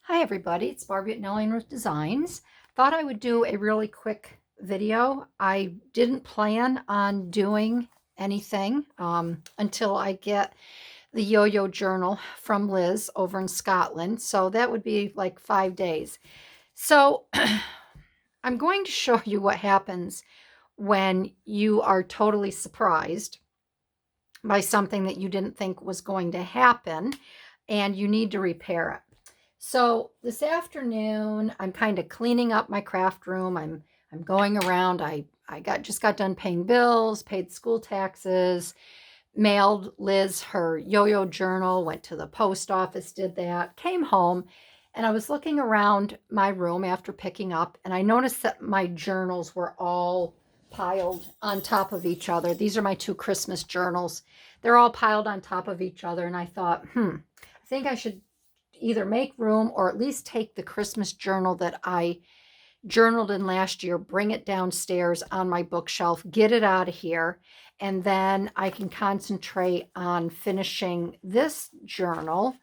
Hi everybody, it's Barbie at Nellie and Ruth Designs. Thought I would do a really quick video. I didn't plan on doing anything until I get the yo-yo journal from Liz over in Scotland. So that would be like 5 days. So I'm going to show you what happens when you are totally surprised by something that you didn't think was going to happen and you need to repair it. So this afternoon, I'm kind of cleaning up my craft room. I'm going around. I just got done paying bills, paid school taxes, mailed Liz her yo-yo journal, went to the post office, did that, came home, and I was looking around my room after picking up, and I noticed that my journals were all piled on top of each other. These are my two Christmas journals. They're all piled on top of each other, and I thought, I think I should either make room or at least take the Christmas journal that I journaled in last year, bring it downstairs on my bookshelf, get it out of here, and then I can concentrate on finishing this journal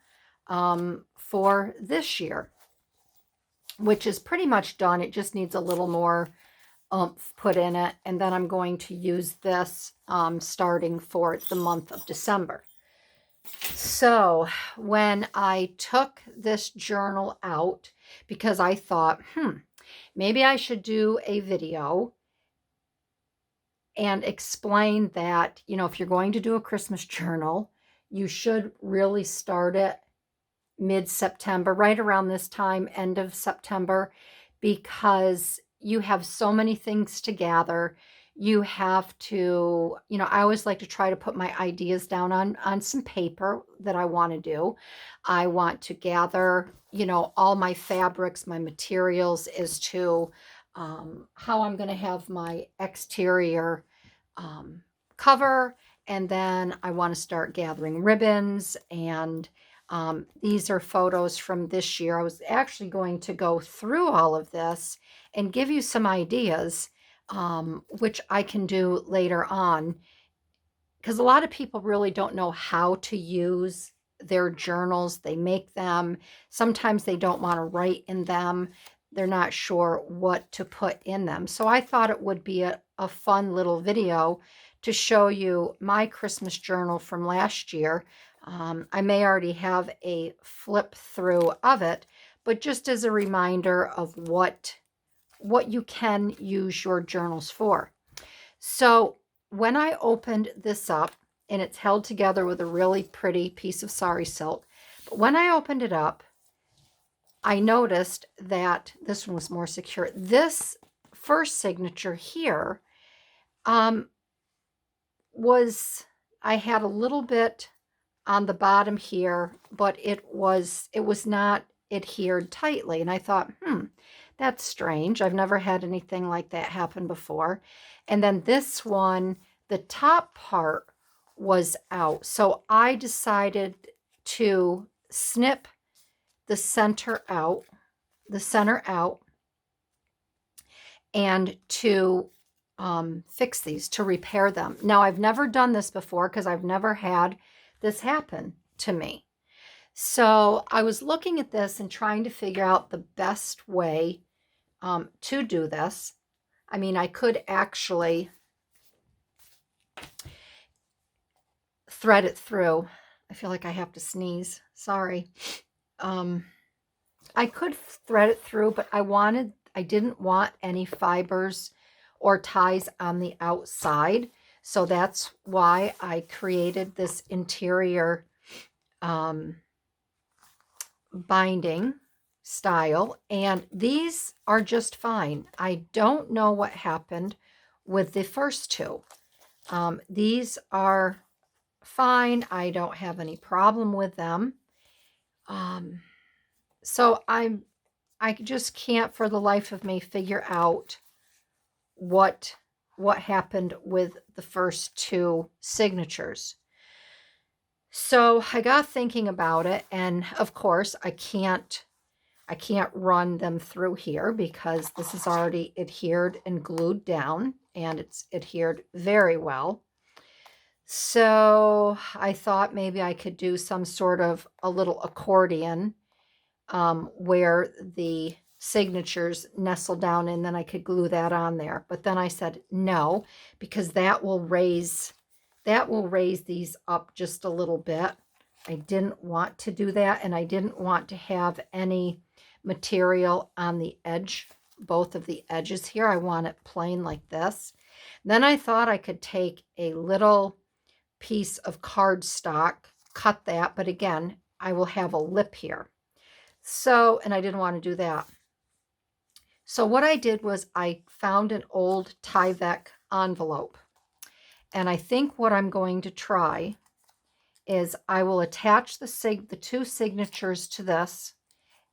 for this year, which is pretty much done. It just needs a little more oomph put in it, and then I'm going to use this starting for the month of December. So when I took this journal out, because I thought, maybe I should do a video and explain that, if you're going to do a Christmas journal, you should really start it mid-September, right around this time, end of September, because you have so many things to gather. You have to, I always like to try to put my ideas down on some paper that I want to do. I want to gather, all my fabrics, my materials as to how I'm going to have my exterior cover. And then I want to start gathering ribbons. And these are photos from this year. I was actually going to go through all of this and give you some ideas, which I can do later on, because a lot of people really don't know how to use their journals. They make them. Sometimes they don't want to write in them. They're not sure what to put in them. So I thought it would be a fun little video to show you my Christmas journal from last year. I may already have a flip through of it, but just as a reminder of what you can use your journals for. So when I opened this up, and it's held together with a really pretty piece of sari silk, but when I opened it up, I noticed that this one was more secure. This first signature here was, I had a little bit on the bottom here, but it was not adhered tightly. And I thought, that's strange. I've never had anything like that happen before. And then this one, the top part was out. So I decided to snip the center out, and to fix these, to repair them. Now, I've never done this before because I've never had this happen to me. So I was looking at this and trying to figure out the best way to do this. I mean, I could actually thread it through. I feel like I have to sneeze. Sorry. I could thread it through, but I didn't want any fibers or ties on the outside. So that's why I created this interior binding style, and these are just fine. I don't know what happened with the first two. These are fine. I don't have any problem with them. So I just can't for the life of me figure out what happened with the first two signatures. So I got thinking about it, and of course I can't run them through here because this is already adhered and glued down, and it's adhered very well. So I thought maybe I could do some sort of a little accordion where the signatures nestle down, and then I could glue that on there. But then I said no, because that will raise these up just a little bit. I didn't want to do that, and I didn't want to have any material on the edge, both of the edges here. I want it plain like this. Then I thought I could take a little piece of cardstock, cut that, but again, I will have a lip here. So, and I didn't want to do that. So what I did was I found an old Tyvek envelope. And I think what I'm going to try is I will attach the two signatures to this,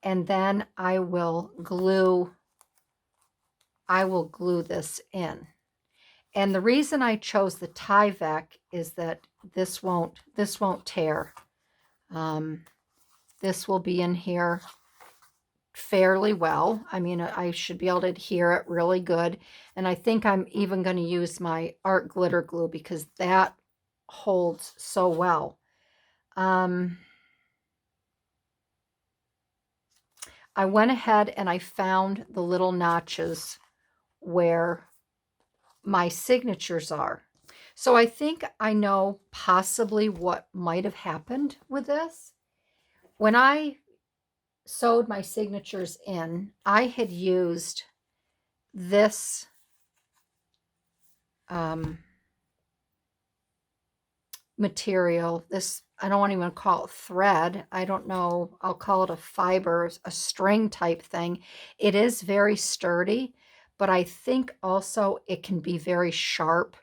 and then I will glue this in. And the reason I chose the Tyvek is that this won't tear. This will be in here fairly well. I mean, I should be able to adhere it really good. And I think I'm even going to use my art glitter glue because that holds so well. I went ahead and I found the little notches where my signatures are. So I think I know possibly what might have happened with this. When I sewed my signatures in, I had used this material, this, I don't want to even call it thread. I don't know, I'll call it a fiber, a string type thing. It is very sturdy, but I think also it can be very sharp,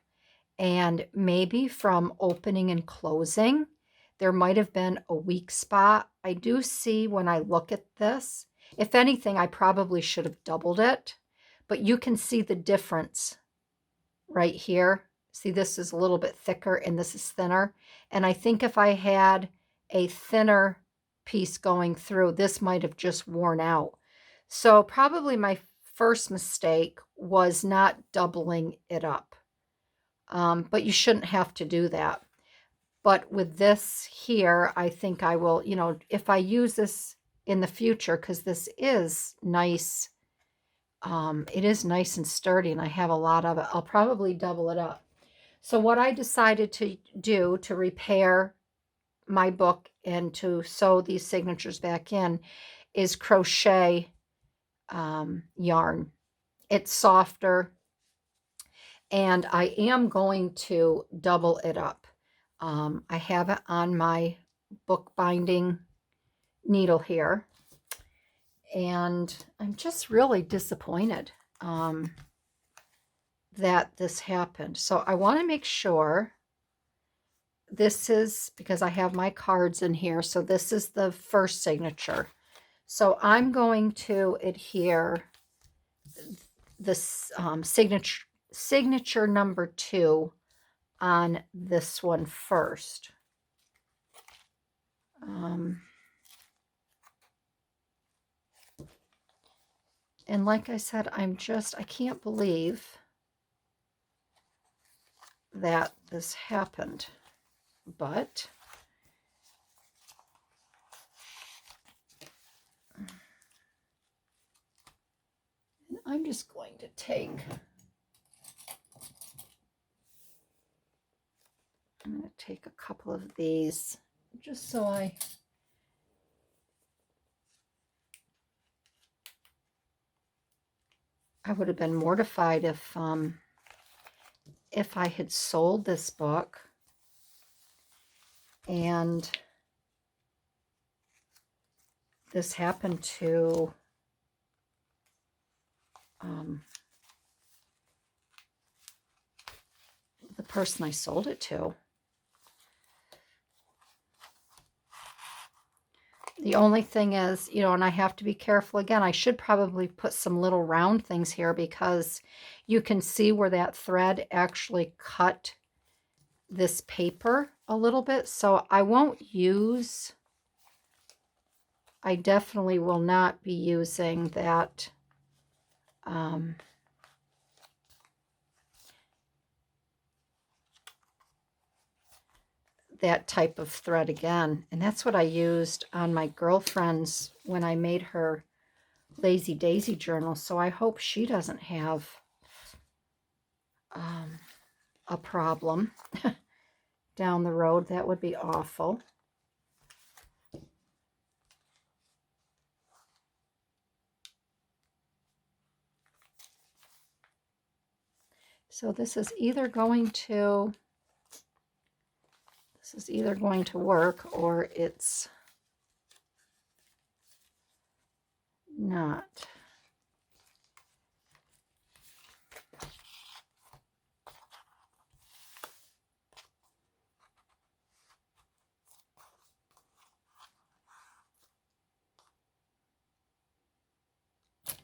and maybe from opening and closing, there might have been a weak spot. I do see when I look at this, if anything, I probably should have doubled it, but you can see the difference right here. See, this is a little bit thicker and this is thinner. And I think if I had a thinner piece going through, this might have just worn out. So probably my first mistake was not doubling it up. But you shouldn't have to do that. But with this here, I think I will, you know, if I use this in the future, because this is nice, it is nice and sturdy, and I have a lot of it, I'll probably double it up. So what I decided to do to repair my book and to sew these signatures back in is crochet yarn. It's softer, and I am going to double it up. I have it on my bookbinding needle here, and I'm just really disappointed that this happened. So I want to make sure this is, because I have my cards in here, so this is the first signature. So I'm going to adhere this signature number 2 on this one first. And like I said, I can't believe that this happened, but I'm just going to take, I'm going to take a couple of these just so I would have been mortified if I had sold this book and this happened to the person I sold it to. The only thing is, you know, and I have to be careful again, I should probably put some little round things here because you can see where that thread actually cut this paper a little bit. So I won't use, I definitely will not be using that that type of thread again. And that's what I used on my girlfriend's when I made her Lazy Daisy journal. So I hope she doesn't have a problem down the road. That would be awful. So this is either going to work or it's not.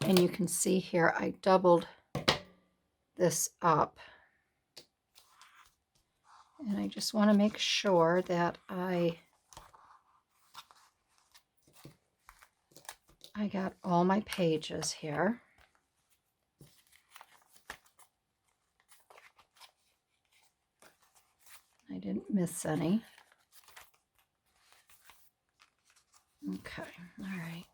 And you can see here I doubled this up. And I just want to make sure that I got all my pages here. I didn't miss any. Okay, all right.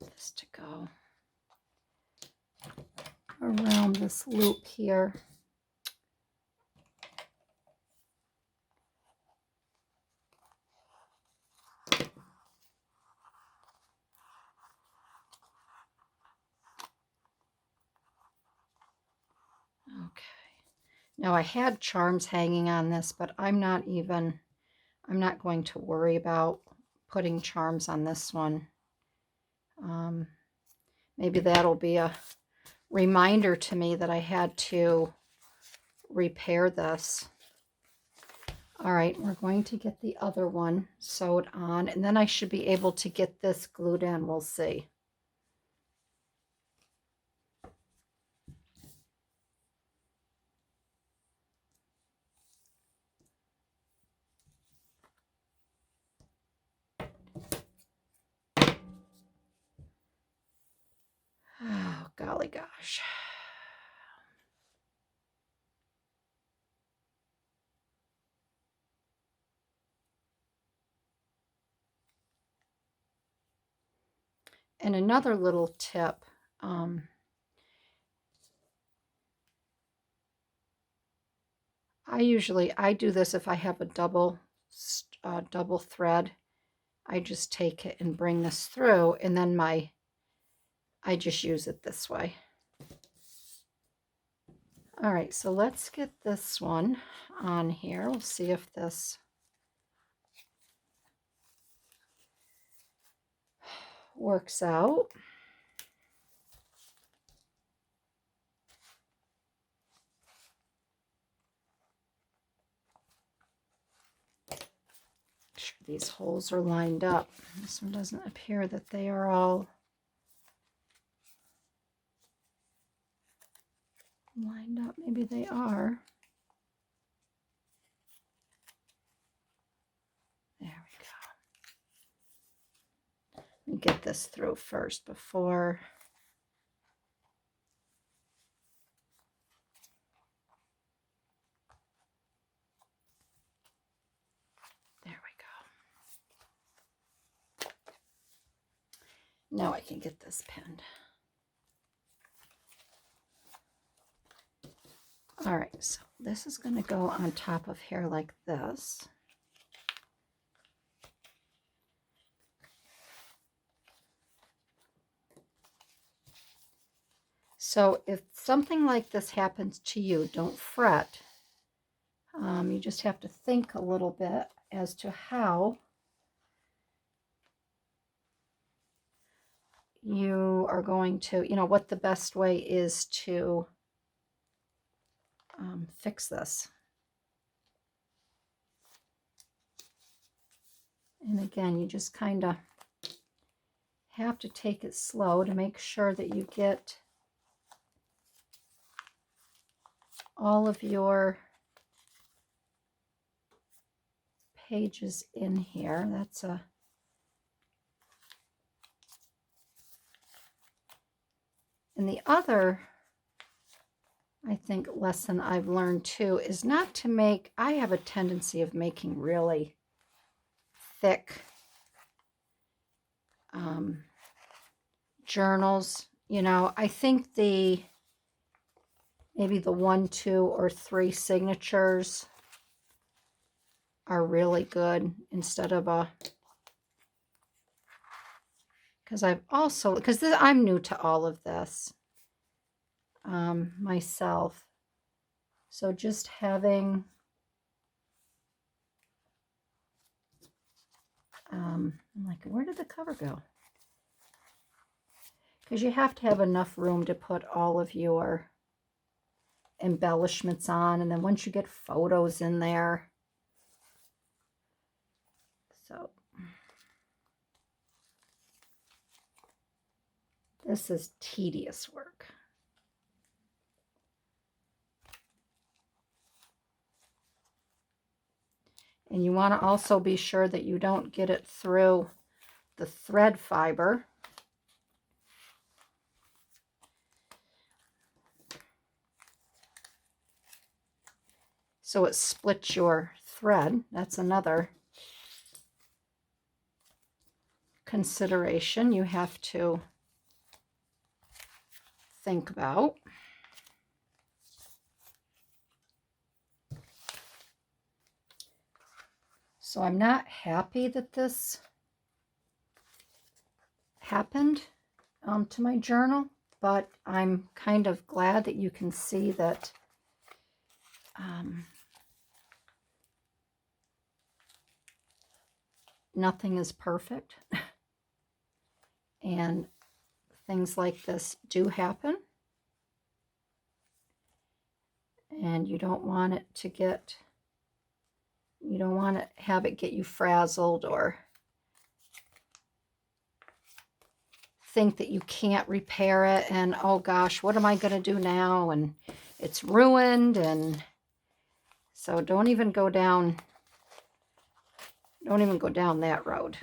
This to go around this loop here. Okay. Now I had charms hanging on this, but I'm not going to worry about putting charms on this one. Maybe that'll be a reminder to me that I had to repair this. All right, we're going to get the other one sewed on, and then I should be able to get this glued in. We'll see. Oh, golly gosh. And another little tip, I do this if I have a double thread. I just take it and bring this through, and then I just use it this way. All right, so let's get this one on here. We'll see if this works out. Make sure these holes are lined up. This one doesn't appear that they are all lined up. Maybe they are. There we go. Let me get this through first before. There we go. Now I can get this pinned. All right, so this is going to go on top of here like this. So if something like this happens to you, don't fret. You just have to think a little bit as to how you are going to, what the best way is to fix this. And again, you just kind of have to take it slow to make sure that you get all of your pages in here. That's And the other, I think, lesson I've learned too is not to make, I have a tendency of making really thick journals. You know, I think maybe the 1, 2, or 3 signatures are really good instead of because I'm new to all of this myself. So just having I'm like, where did the cover go? Because you have to have enough room to put all of your embellishments on, and then once you get photos in there. So this is tedious work. And you want to also be sure that you don't get it through the thread fiber. So it splits your thread. That's another consideration you have to think about. So I'm not happy that this happened to my journal, but I'm kind of glad that you can see that nothing is perfect. And things like this do happen. And you don't want it to get, you don't want to have it get you frazzled or think that you can't repair it and, oh gosh, what am I going to do now? And it's ruined. And so don't even go down that road.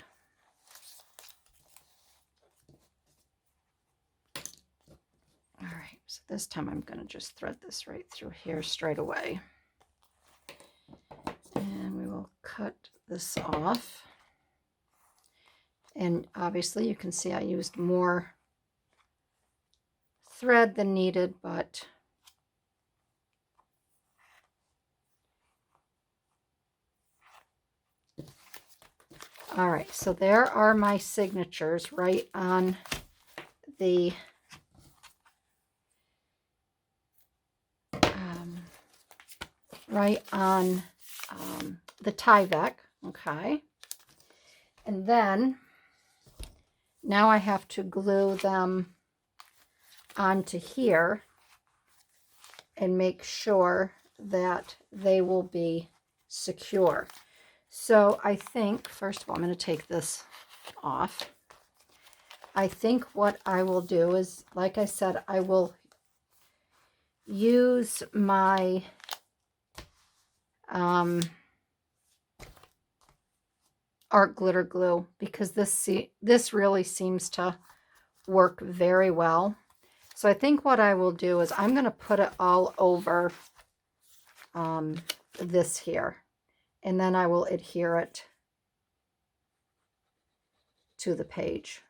All right, so this time I'm going to just thread this right through here straight away. And we will cut this off. And obviously you can see I used more thread than needed, but all right, so there are my signatures right on the the Tyvek, okay? And then now I have to glue them onto here and make sure that they will be secure. So I think, first of all, I'm going to take this off. I think what I will do is, like I said, I will use my art glitter glue because this really seems to work very well. So I think what I will do is I'm going to put it all over this here, and then I will adhere it to the page.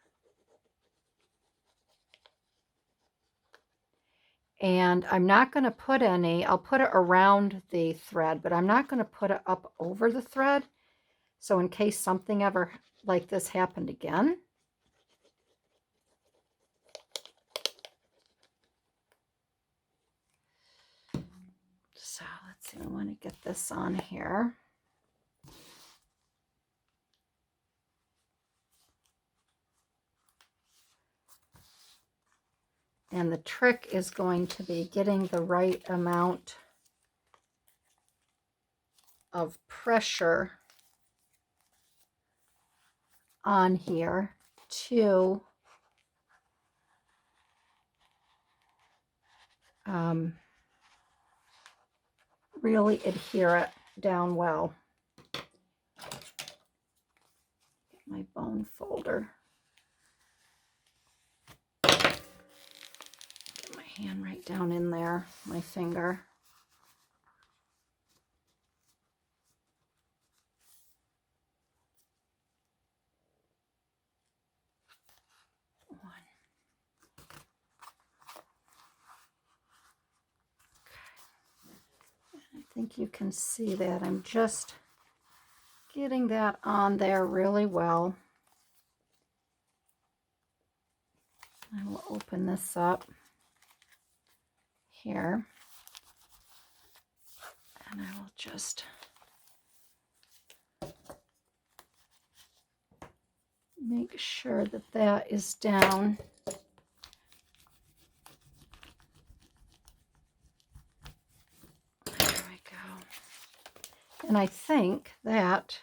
And I'm not going to put any, I'll put it around the thread, but I'm not going to put it up over the thread. So in case something ever like this happened again, so let's see, I want to get this on here. And the trick is going to be getting the right amount of pressure on here to really adhere it down well. Get my bone folder. hand right down in there, my finger. I think you can see that. I'm just getting that on there really well. I will open this up here, and I will just make sure that that is down. There we go. And I think that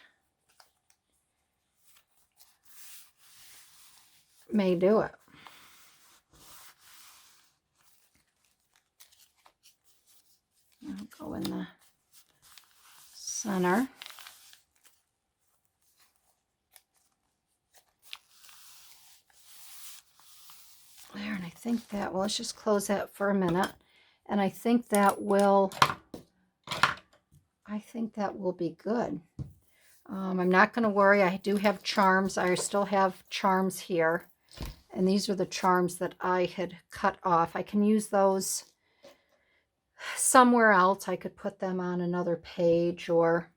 may do it. I'll go in the center. There, and I think that, well, let's just close that for a minute. And I think that will be good. I'm not going to worry. I do have charms. I still have charms here. And these are the charms that I had cut off. I can use those somewhere else. I could put them on another page or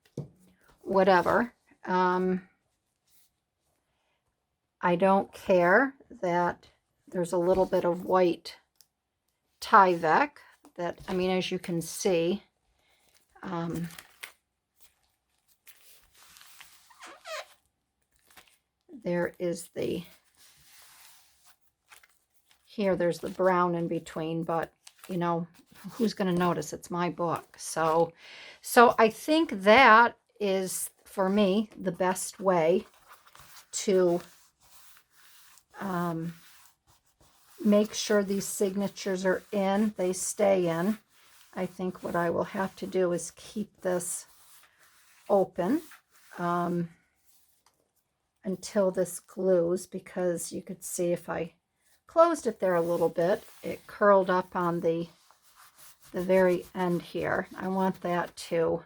whatever. I don't care that there's a little bit of white Tyvek that, I mean, as you can see, there is the, here there's the brown in between, but you know, who's going to notice? It's my book. So I think that is, for me, the best way to make sure these signatures are in, they stay in. I think what I will have to do is keep this open until this glues, because you could see if I closed it there a little bit, it curled up on the very end here. I want that to,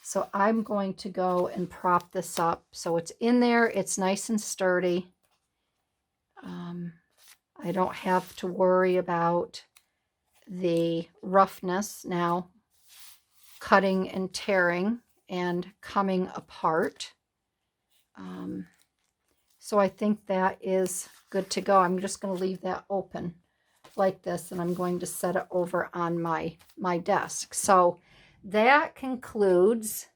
so I'm going to go and prop this up so it's in there, it's nice and sturdy. I don't have to worry about the roughness now cutting and tearing and coming apart. So I think that is good to go. I'm just going to leave that open like this, and I'm going to set it over on my desk. So that concludes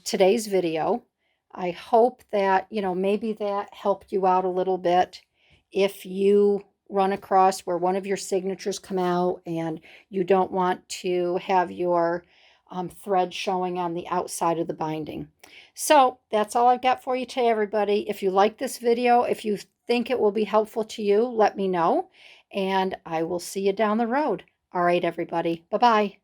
today's video. I hope that, you know, maybe that helped you out a little bit. If you run across where one of your signatures come out and you don't want to have your thread showing on the outside of the binding. So that's all I've got for you today, everybody. If you like this video, if you think it will be helpful to you, let me know, and I will see you down the road. All right, everybody. Bye-bye.